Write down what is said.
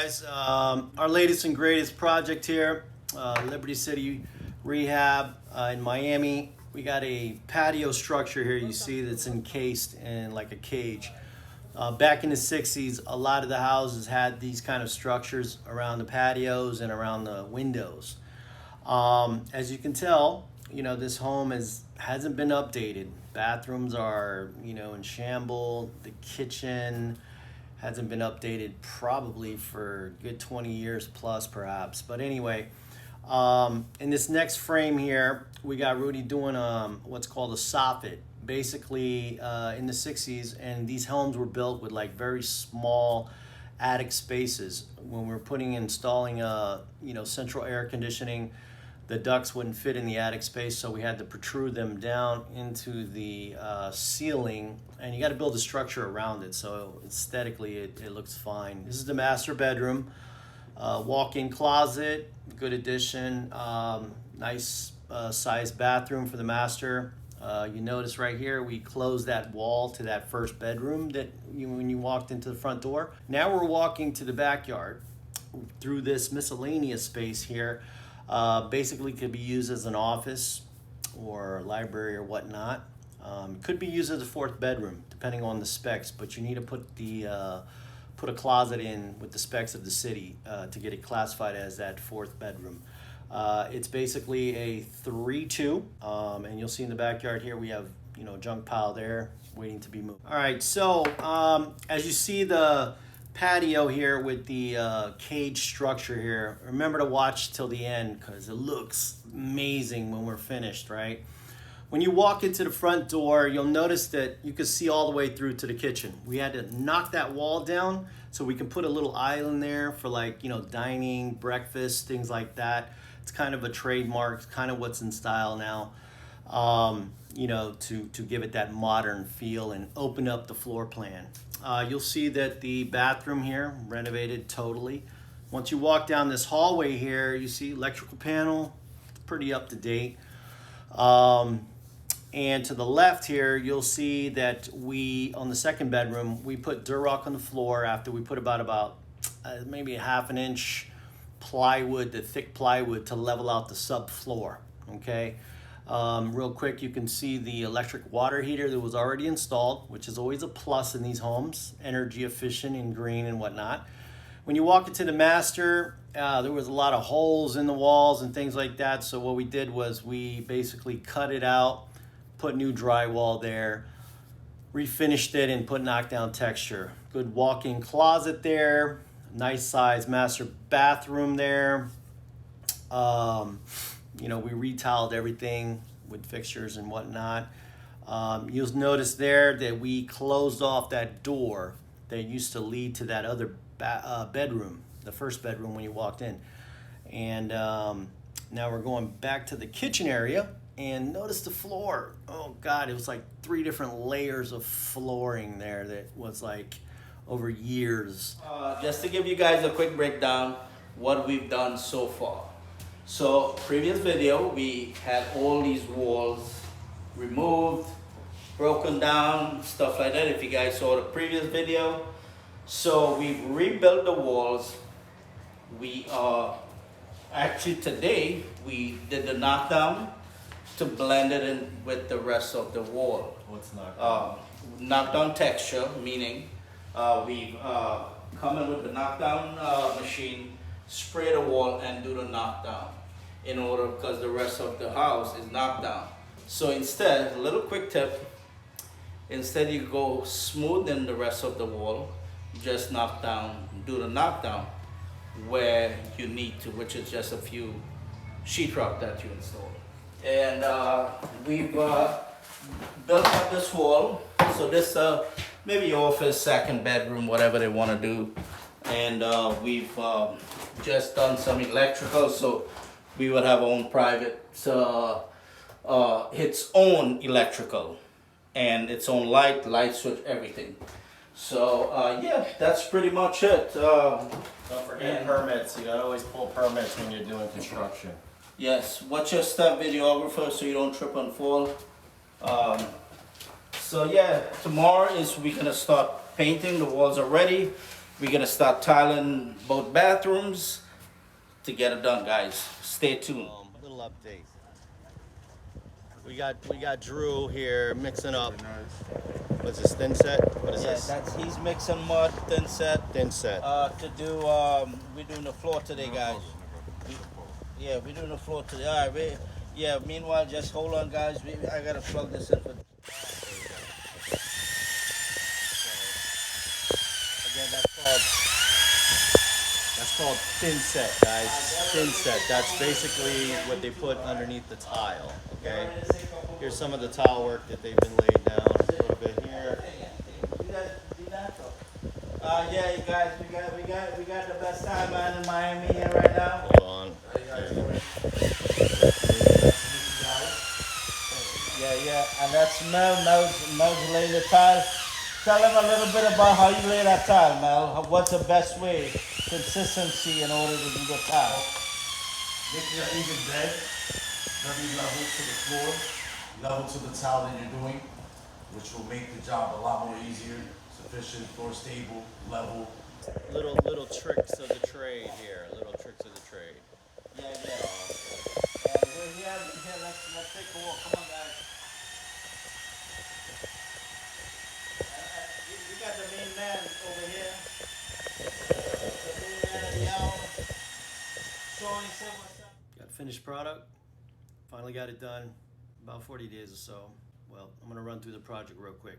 guys, our latest and greatest project here, Liberty City Rehab in Miami. We got a patio structure here you see that's encased in like a cage. Back in the 60s, a lot of the houses had these kind of structures around the patios and around the windows. As you can tell, this home hasn't been updated. Bathrooms are, in shambles. The kitchen hasn't been updated probably for a good 20 years plus perhaps. But anyway, in this next frame here, we got Rudy doing what's called a soffit. Basically, in the 60s, and these homes were built with like very small attic spaces. When we're installing central air conditioning, the ducts wouldn't fit in the attic space, so we had to protrude them down into the ceiling, and you got to build a structure around it, so aesthetically it looks fine. This is the master bedroom, walk-in closet, good addition, nice sized bathroom for the master. You notice right here we closed that wall to that first bedroom when you walked into the front door. Now we're walking to the backyard through this miscellaneous space here. Basically could be used as an office or library or whatnot. Could be used as a fourth bedroom depending on the specs, but you need to put a closet in with the specs of the city to get it classified as that fourth bedroom. It's basically a 3-2, and you'll see in the backyard here we have a junk pile there waiting to be moved. All right, so as you see the patio here with the cage structure here, remember to watch till the end because it looks amazing when we're finished, right? When you walk into the front door, you'll notice that you can see all the way through to the kitchen. We had to knock that wall down so we can put a little island there for dining, breakfast, things like that. It's kind of a trademark, it's kind of what's in style now, to give it that modern feel and open up the floor plan. You'll see that the bathroom here, renovated totally. Once you walk down this hallway here, you see electrical panel, pretty up to date. And to the left here, you'll see that on the second bedroom, we put Durock on the floor after we put about maybe a ½ an inch plywood, the thick plywood to level out the subfloor, okay? Real quick, you can see the electric water heater that was already installed, which is always a plus in these homes, energy efficient and green and whatnot. When you walk into the master, there was a lot of holes in the walls and things like that, so what we did was we basically cut it out, put new drywall there, refinished it, and put knockdown texture. Good walk-in closet there, nice size master bathroom there. We retiled everything with fixtures and whatnot. You'll notice there that we closed off that door that used to lead to that other bedroom, the first bedroom when you walked in. And now we're going back to the kitchen area, and notice the floor. Oh God, it was like 3 different layers of flooring there that was over years. Just to give you guys a quick breakdown what we've done so far. So previous video, we had all these walls removed, broken down, stuff like that, if you guys saw the previous video. So we've rebuilt the walls. We actually today, we did the knockdown to blend it in with the rest of the wall. What's knockdown? Knockdown texture, meaning we've come in with the knockdown machine, spray the wall and do the knockdown because the rest of the house is knocked down. So instead, a little quick tip, instead you go smooth in the rest of the wall, just do the knockdown where you need to, which is just a few sheetrock that you install. And we've built up this wall, so this maybe office, second bedroom, whatever they want to do. And we've just done some electrical, so we would have our own private, its own electrical and its own light switch, everything. So yeah, that's pretty much it. Don't forget permits. You gotta always pull permits when you're doing construction. Yes, watch your step, videographer, so you don't trip and fall. So yeah, tomorrow we're gonna start painting. The walls are ready. We're gonna start tiling both bathrooms to get it done, guys. Stay tuned. Little update. We got Drew here mixing up. What's this, thin set? What is this? He's mixing mud, thin set. Thin set. To do we're doing the floor today, guys. We're doing the floor today. All right, meanwhile, just hold on, guys. I gotta plug this in for. Again, that's called thin set, guys. Thin set. That's basically what they put underneath the tile. Okay. Here's some of the tile work that they've been laid down. A little bit here. You guys, we got the best time man in Miami here right now. Hold on. And that's Mel's laying the tile. Tell him a little bit about how you lay that tile, Mel. What's the best way? Consistency in order to do the tile. Making an even bed, very level to the floor, level to the tile that you're doing, which will make the job a lot more easier, sufficient, floor stable, level. Little tricks of the trade here. Little tricks of the trade. And we're here. Let's take a walk. Come on, guys. We got the main man over here. The main man, y'all. Showing what's up. Got finished product. Finally got it done. About 40 days or so. Well, I'm gonna run through the project real quick.